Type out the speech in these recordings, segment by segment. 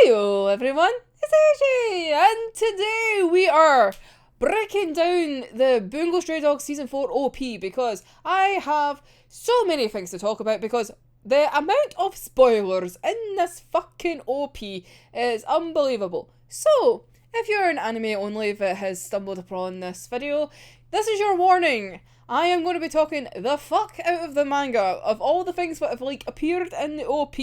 Heyo everyone, it's AJ, and today we are breaking down the Bungo Stray Dogs Season 4 OP because I have so many things to talk about because the amount of spoilers in this fucking OP is unbelievable. So, if you're an anime only that has stumbled upon this video, this is your warning. I am going to be talking the fuck out of the manga of all the things that have appeared in the OP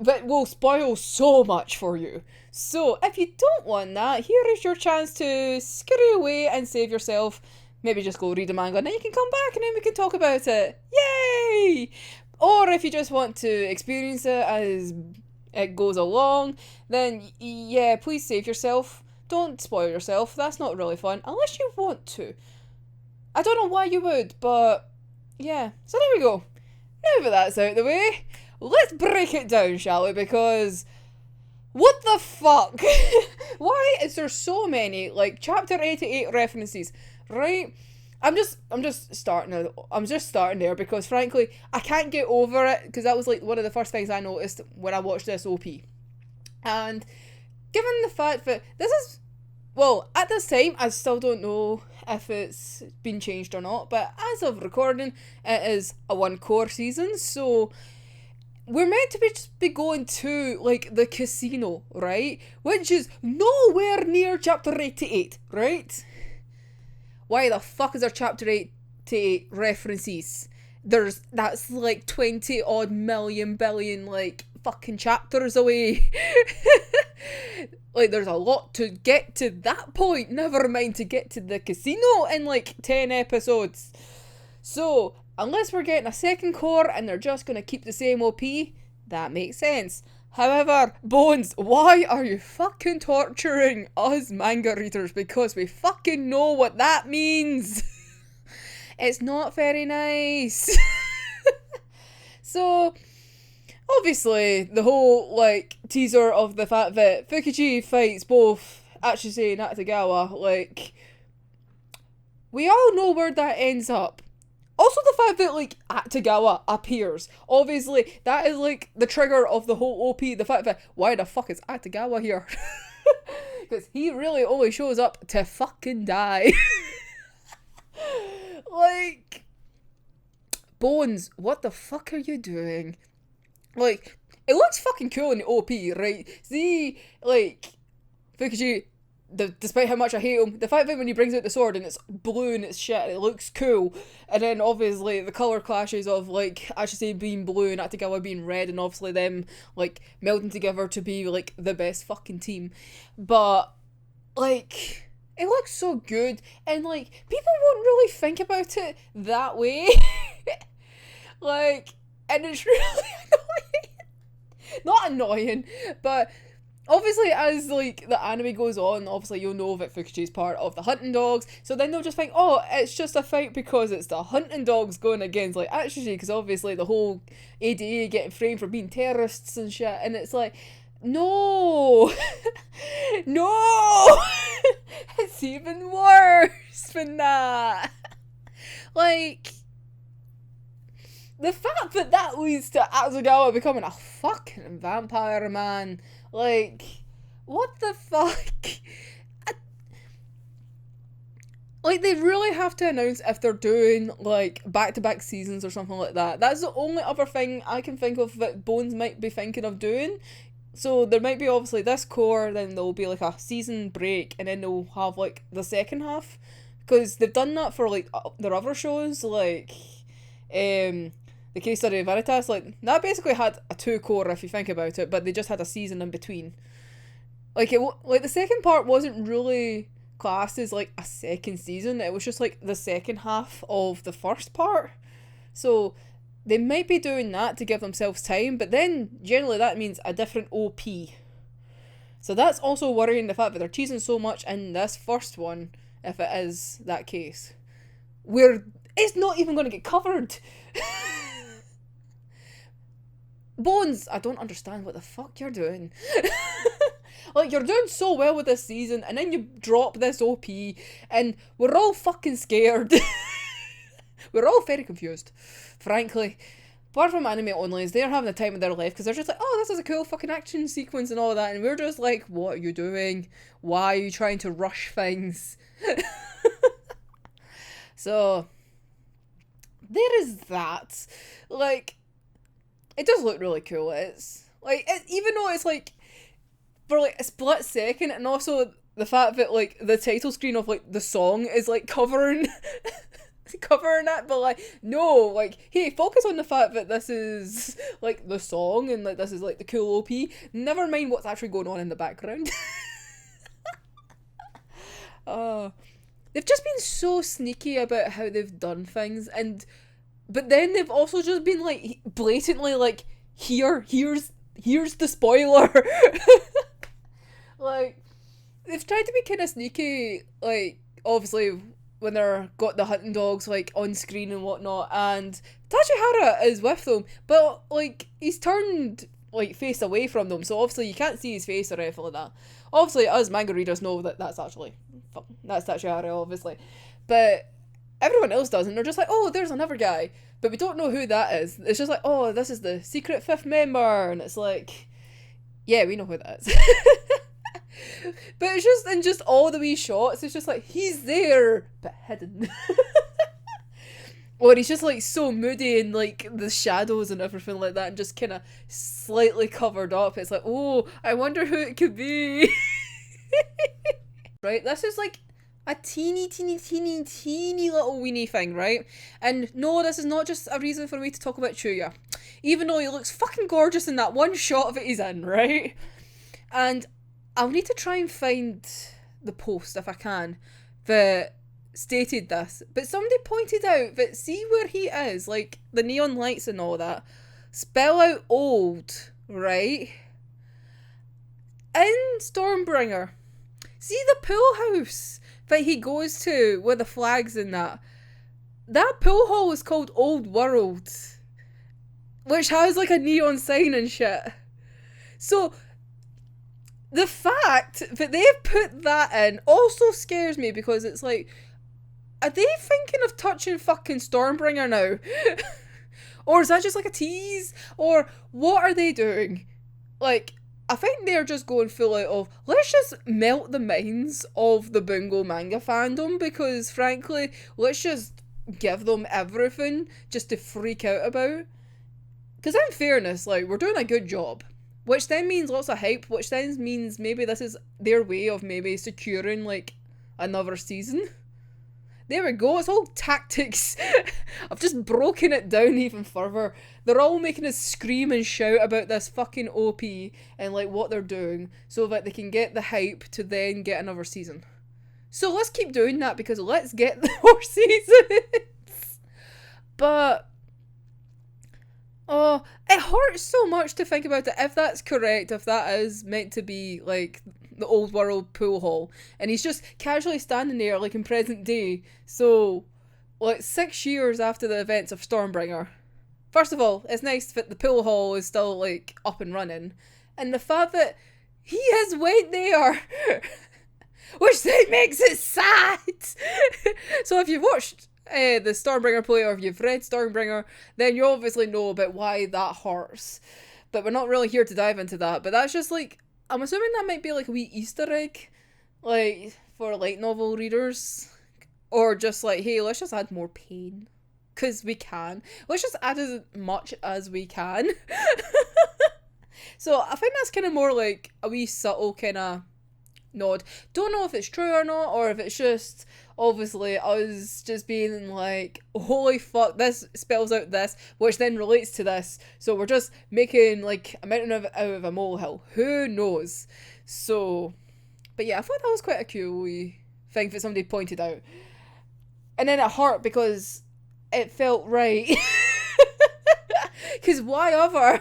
that will spoil so much for you. So, if you don't want that, here is your chance to scurry away and save yourself. Maybe just go read a manga and then you can come back and then we can talk about it. Yay! Or if you just want to experience it as it goes along, then yeah, please save yourself. Don't spoil yourself. That's not really fun, unless you want to. I don't know why you would, but yeah. So there we go. Now that that's out of the way, let's break it down, shall we? Because what the fuck? Why is there so many chapter 88 references? Right? I'm just starting there because frankly I can't get over it because that was one of the first things I noticed when I watched this OP. And given the fact that this is, well, at this time I still don't know if it's been changed or not, but as of recording it is a one core season, so we're meant to be going to the casino, right? Which is nowhere near chapter 88, right? Why the fuck is there chapter 88 references? That's 20 odd million billion fucking chapters away. There's a lot to get to that point, never mind to get to the casino in 10 episodes. So, unless we're getting a second core and they're just gonna keep the same OP, that makes sense. However, Bones, why are you fucking torturing us manga readers? Because we fucking know what that means. It's not very nice. So, obviously, the whole, teaser of the fact that Fukichi fights both Achise and Akutagawa, we all know where that ends up. Also the fact that, Akutagawa appears. Obviously, that is, the trigger of the whole OP. The fact that, why the fuck is Akutagawa here? Because he really only shows up to fucking die. Bones, what the fuck are you doing? It looks fucking cool in the OP, right? See, Fukichi, despite how much I hate him, the fact that when he brings out the sword and it's blue and it's shit, it looks cool. And then obviously the colour clashes of Achise being blue and Akutagawa being red, and obviously them melding together to be the best fucking team. But it looks so good, and people won't really think about it that way. And it's really annoying. Not annoying, but obviously, as the anime goes on, obviously you'll know that Fukichi is part of the hunting dogs, so then they'll just think, oh, it's just a fight because it's the hunting dogs going against Achise, because obviously the whole ADA getting framed for being terrorists and shit, and it's no, no, it's even worse than that. The fact that leads to Akutagawa becoming a fucking vampire, man. What the fuck? They really have to announce if they're doing, back-to-back seasons or something like that. That's the only other thing I can think of that Bones might be thinking of doing. So there might be obviously this core, then there'll be a season break, and then they'll have the second half. Because they've done that for their other shows, the case study of Veritas, that basically had a 2-core if you think about it, but they just had a season in between. The second part wasn't really classed as a second season, it was just the second half of the first part. So they might be doing that to give themselves time, but then generally that means a different OP. So that's also worrying, the fact that they're teasing so much in this first one, if it is that case. Where it's not even going to get covered. Bones, I don't understand what the fuck you're doing. You're doing so well with this season, and then you drop this OP, and we're all fucking scared. We're all very confused, frankly. apart from anime onlys, they're having the time of their life because they're just like, oh, this is a cool fucking action sequence and all that, and we're just like, what are you doing? Why are you trying to rush things? So there is that. Like, it does look really cool. It's like, even though it's like for like a split second, and also the fact that like the title screen of like the song is like covering it, but like, no, like, hey, focus on the fact that this is like the song and like this is like the cool OP, never mind what's actually going on in the background. They've just been so sneaky about how they've done things, but then they've also just been like blatantly like, here's the spoiler. Like, they've tried to be kind of sneaky, like, obviously when they're got the hunting dogs like on screen and whatnot, and Tachihara is with them, but like he's turned like face away from them, so obviously you can't see his face or anything like that. Obviously us manga readers know that that's Tachihara, obviously, but everyone else doesn't. They're just like, oh, there's another guy, but we don't know who that is. It's just like, oh, this is the secret fifth member, and it's like, yeah, we know who that is. But it's just in just all the wee shots, it's just like, he's there but hidden. Or he's just like so moody and like the shadows and everything like that, and just kind of slightly covered up. It's like, oh, I wonder who it could be. Right, this is like a teeny little weeny thing, right? And no, this is not just a reason for me to talk about Chuya, even though he looks fucking gorgeous in that one shot that he's in, right? And I'll need to try and find the post, if I can, that stated this, but somebody pointed out that, see where he is, like the neon lights and all that, spell out old, right? In Stormbringer, see the pool house that he goes to with the flags and that pool hall is called Old World, which has like a neon sign and shit. So the fact that they've put that in also scares me, because it's like, are they thinking of touching fucking Stormbringer now? Or is that just like a tease? Or what are they doing? Like, I think they're just going full out of, let's just melt the minds of the Bungo manga fandom, because frankly, let's just give them everything just to freak out about. Because in fairness, like, we're doing a good job. Which then means lots of hype, which then means maybe this is their way of maybe securing, like, another season. There we go, it's all tactics. I've just broken it down even further. They're all making us scream and shout about this fucking OP and, like, what they're doing, so that they can get the hype to then get another season. So let's keep doing that, because let's get more seasons. But oh, it hurts so much to think about it. If that's correct, if that is meant to be like the Old World pool hall, and he's just casually standing there like in present day, so like 6 years after the events of Stormbringer. First of all, it's nice that the pool hall is still like up and running, and the fact that he has went there, which then makes it sad. So if you've watched the Stormbringer play, or if you've read Stormbringer, then you obviously know about why that hurts. But we're not really here to dive into that. But that's just like, I'm assuming that might be like a wee Easter egg, like for light novel readers, or just like, hey, let's just add more pain, because we can. Let's just add as much as we can. So I think that's kind of more like a wee subtle kind of nod. Don't know if it's true or not, or if it's just obviously us just being like, holy fuck, this spells out this, which then relates to this, so we're just making like a mountain out of a molehill. Who knows? So, but yeah, I thought that was quite a cool wee thing that somebody pointed out. And then it hurt because it felt right. Because why ever?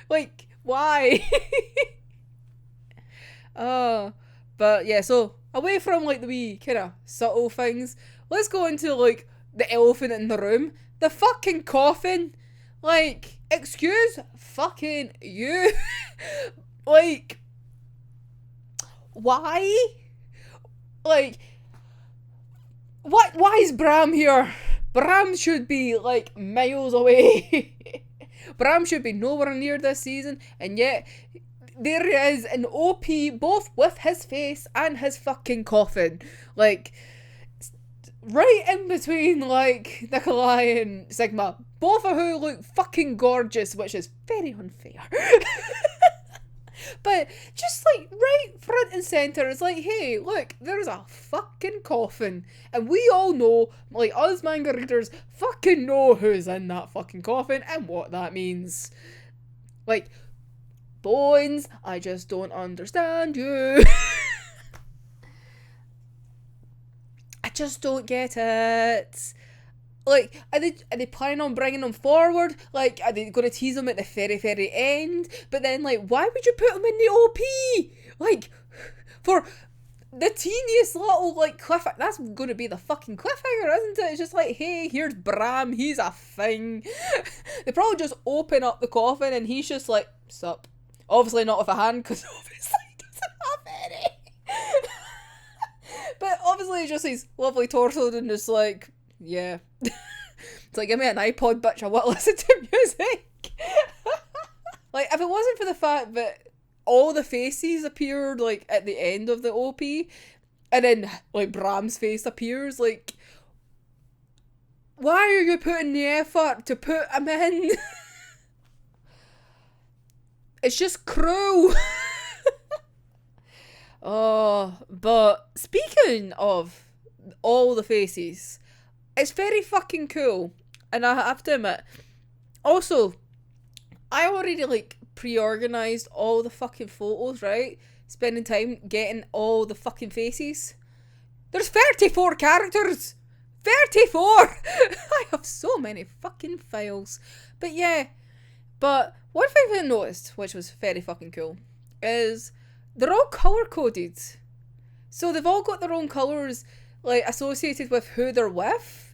Like, why? But yeah, so away from like the wee kind of subtle things, let's go into like the elephant in the room, the fucking coffin. Like, excuse fucking you. Like, why? Like, what? Why is Bram here? Bram should be like miles away. Bram should be nowhere near this season, and yet there is an OP both with his face and his fucking coffin. Like, right in between, like, Nikolai and Sigma. Both of who look fucking gorgeous, which is very unfair. But just like right front and centre, it's like, hey, look, there's a fucking coffin. And we all know, like us manga readers, fucking know who's in that fucking coffin and what that means. Like, Bones, I just don't understand you. I just don't get it. Like, are they planning on bringing them forward? Like, are they going to tease them at the very, very end? But then, like, why would you put them in the OP? Like, for the teeniest little, like, cliffhanger. That's going to be the fucking cliffhanger, isn't it? It's just like, hey, here's Bram. He's a thing. They probably just open up the coffin and he's just like, sup. Obviously not with a hand, because obviously he doesn't have any. But obviously just his lovely torso and just like, yeah. It's like, give me an iPod, bitch, I want to listen to music. Like, if it wasn't for the fact that all the faces appeared, like, at the end of the OP, and then, like, Bram's face appears, like, why are you putting the effort to put him in? It's just cruel. Oh, but speaking of all the faces, it's very fucking cool, and I have to admit, also, I already, like, pre-organised all the fucking photos, right? Spending time getting all the fucking faces. There's 34 characters! 34! I have so many fucking files. But yeah, but one thing I noticed, which was very fucking cool, is they're all colour-coded. So they've all got their own colours, like, associated with who they're with.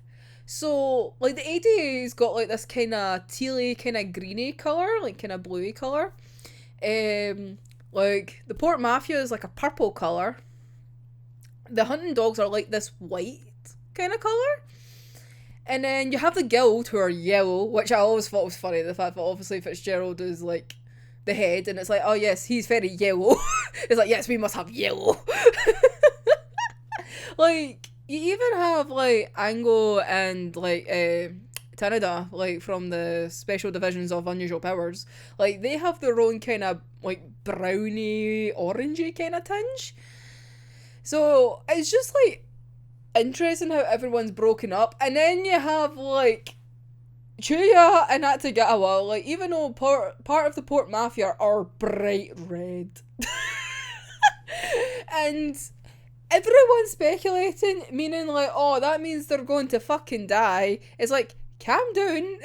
So, like, the ADA's got, like, this kind of tealy, kind of greeny colour, like, kind of bluey colour. Like, the Port Mafia is, like, a purple colour. The Hunting Dogs are, like, this white kind of colour. And then you have the Guild, who are yellow, which I always thought was funny, the fact that obviously Fitzgerald is, like, the head, and it's like, oh yes, he's very yellow. It's like, yes, we must have yellow. Like, you even have, like, Ango and, like, Tanada, like, from the special divisions of Unusual Powers. Like, they have their own kind of, like, browny, orangey kind of tinge. So, it's just, like, interesting how everyone's broken up. And then you have, like, Chuya and Atagawa, like, even though part of the Port Mafia are bright red. And everyone's speculating, meaning like, oh, that means they're going to fucking die. It's like, calm down.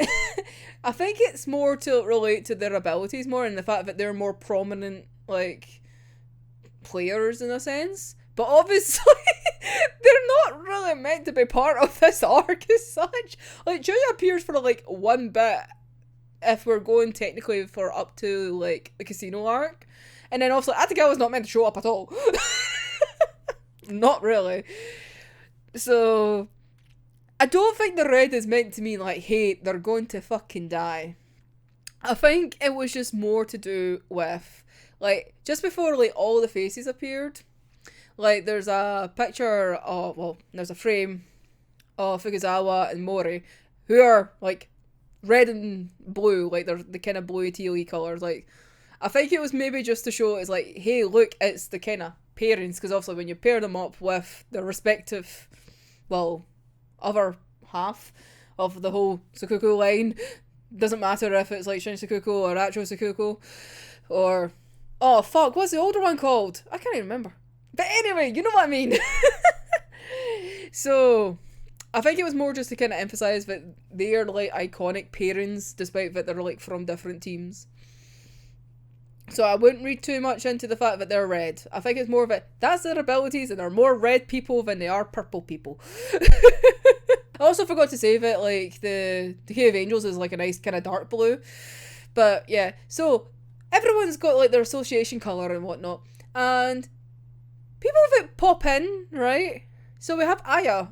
I think it's more to relate to their abilities more and the fact that they're more prominent, like, players in a sense. But obviously, they're not really meant to be part of this arc as such. Like, Julia appears for, like, one bit, if we're going technically for up to, like, the casino arc. And then obviously, Atagawa's not meant to show up at all. Not really. So, I don't think the red is meant to mean, like, hey, they're going to fucking die. I think it was just more to do with, like, just before, like, all the faces appeared, like, there's a picture of, well, there's a frame of Fukuzawa and Mori, who are, like, red and blue, like, they're the kind of bluey tealy colours, like, I think it was maybe just to show, it's like, hey, look, it's the kind of pairings, because obviously when you pair them up with their respective, well, other half of the whole Sakuku line, doesn't matter if it's, like, Shin Sakuku or Acho Sakuku, or, oh, fuck, what's the older one called? I can't even remember. But anyway, you know what I mean. So, I think it was more just to kind of emphasise that they're, like, iconic pairings, despite that they're, like, from different teams. So I wouldn't read too much into the fact that they're red. I think it's more of that's their abilities, and they're more red people than they are purple people. I also forgot to say that, like, the Decay of Angels is, like, a nice kind of dark blue. But, yeah. So, everyone's got, like, their association colour and whatnot. And people that pop in, right? So we have Aya,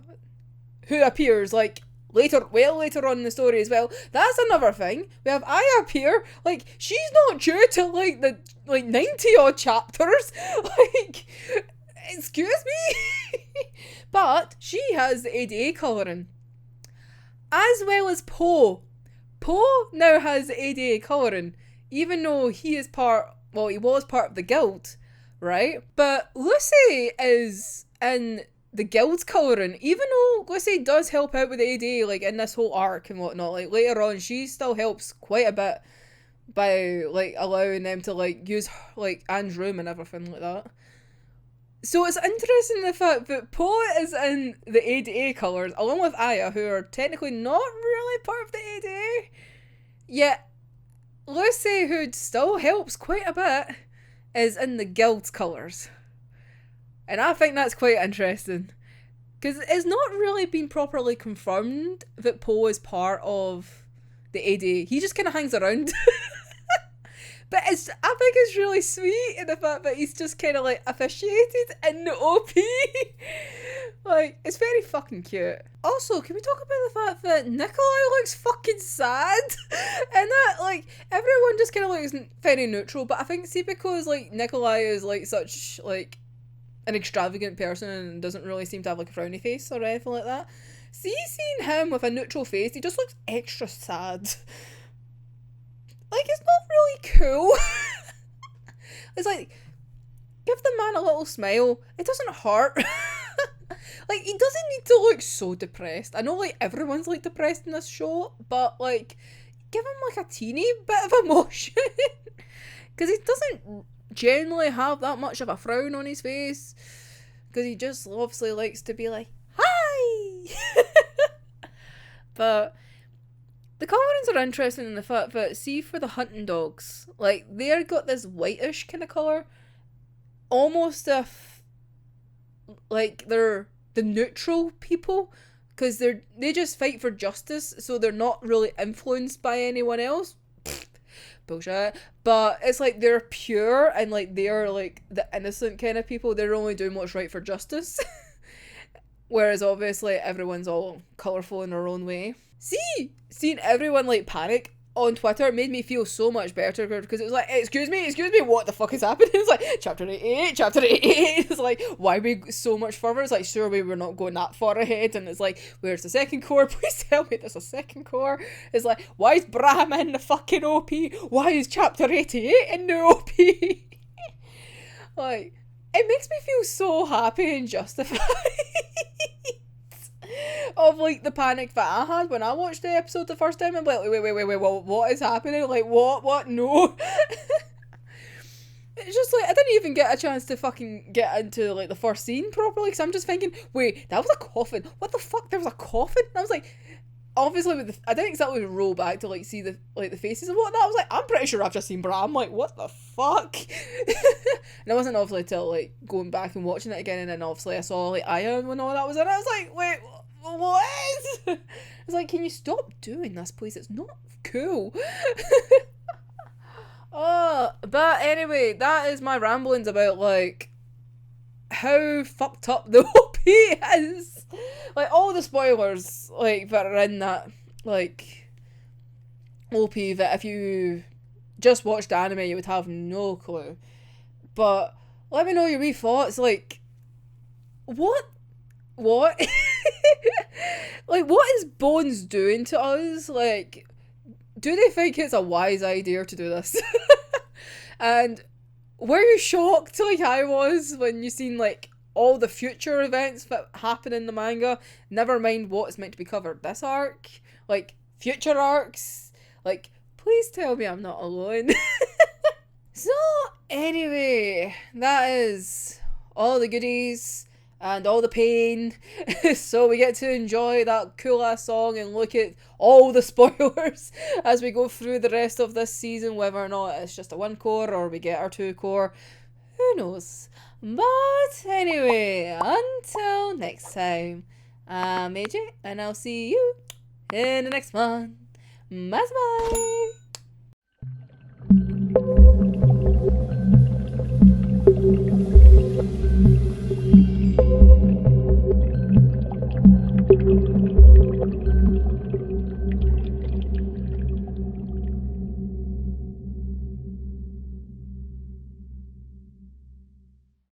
who appears, like, well later on in the story as well. That's another thing. We have Aya up here, like, she's not due to, like, the, like, 90 odd chapters. Like, excuse me? But she has the ADA colouring. As well as Poe. Poe now has the ADA colouring, even though he is he was part of the guild, right? But Lucy is in the guild's colouring, even though Lucy does help out with the ADA, like, in this whole arc and whatnot. Like, later on, she still helps quite a bit by, like, allowing them to, like, use, like, Anne's room and everything like that. So it's interesting the fact that Poe is in the ADA colours, along with Aya, who are technically not really part of the ADA. Yet, Lucy, who still helps quite a bit, is in the guild's colours. And I think that's quite interesting. Because it's not really been properly confirmed that Poe is part of the ADA. He just kind of hangs around. But I think it's really sweet in the fact that he's just kind of, like, officiated in the OP. Like, it's very fucking cute. Also, can we talk about the fact that Nikolai looks fucking sad? And that, like, everyone just kind of looks very neutral, but I think, see, because, like, Nikolai is, like, such, like, an extravagant person and doesn't really seem to have, like, a frowny face or anything like that. See, seeing him with a neutral face, he just looks extra sad. Like, it's not really cool. It's like, give the man a little smile. It doesn't hurt. Like, he doesn't need to look so depressed. I know, like, everyone's, like, depressed in this show, but, like, give him, like, a teeny bit of emotion. Because he doesn't generally have that much of a frown on his face. Because he just obviously likes to be like, hi! But the colourings are interesting in the fact that, see, for the hunting dogs, like, they've got this whitish kind of colour, almost if, like, they're the neutral people, because they just fight for justice, so they're not really influenced by anyone else. Bullshit. But it's like they're pure, and, like, they're, like, the innocent kind of people. They're only doing what's right for justice. Whereas, obviously, everyone's all colourful in their own way. Seeing everyone, like, panic on Twitter made me feel so much better, because it was like, excuse me, what the fuck is happening? It's like, chapter 88. It's like, why are we so much further? It's like, sure, we're not going that far ahead, and it's like, where's the second core? Please tell me there's a second core. It's like, why is Bram in the fucking OP? Why is chapter 88 in the OP? Like, it makes me feel so happy and justified. Of, like, the panic that I had when I watched the episode the first time. I'm like, wait, what is happening? Like, what? No. It's just like, I didn't even get a chance to fucking get into, like, the first scene properly, because I'm just thinking, wait, that was a coffin. What the fuck? There was a coffin? And I was like, obviously, I didn't exactly roll back to, like, see the, like, the faces and whatnot. I was like, I'm pretty sure I've just seen Bram. Like, what the fuck? And it wasn't obviously till, like, going back and watching it again, and then obviously I saw, like, Aya when all that was in it. I was like, wait, what? It's like, can you stop doing this, please? It's not cool. But anyway, that is my ramblings about, like, how fucked up the OP is. Like, all the spoilers, like, that are in that, like, OP, that if you just watched anime, you would have no clue. But let me know your wee thoughts. Like, what? Like, what is Bones doing to us? Like, do they think it's a wise idea to do this? And were you shocked, like I was, when you seen, like, all the future events that happen in the manga? Never mind what's meant to be covered this arc. Like, future arcs. Like, please tell me I'm not alone. So, anyway, that is all the goodies and all the pain. So we get to enjoy that cool ass song and look at all the spoilers as we go through the rest of this season, whether or not it's just a 1 core or we get our 2 core. Who knows? But anyway, until next time, I'm AJ, and I'll see you in the next one. Bye bye.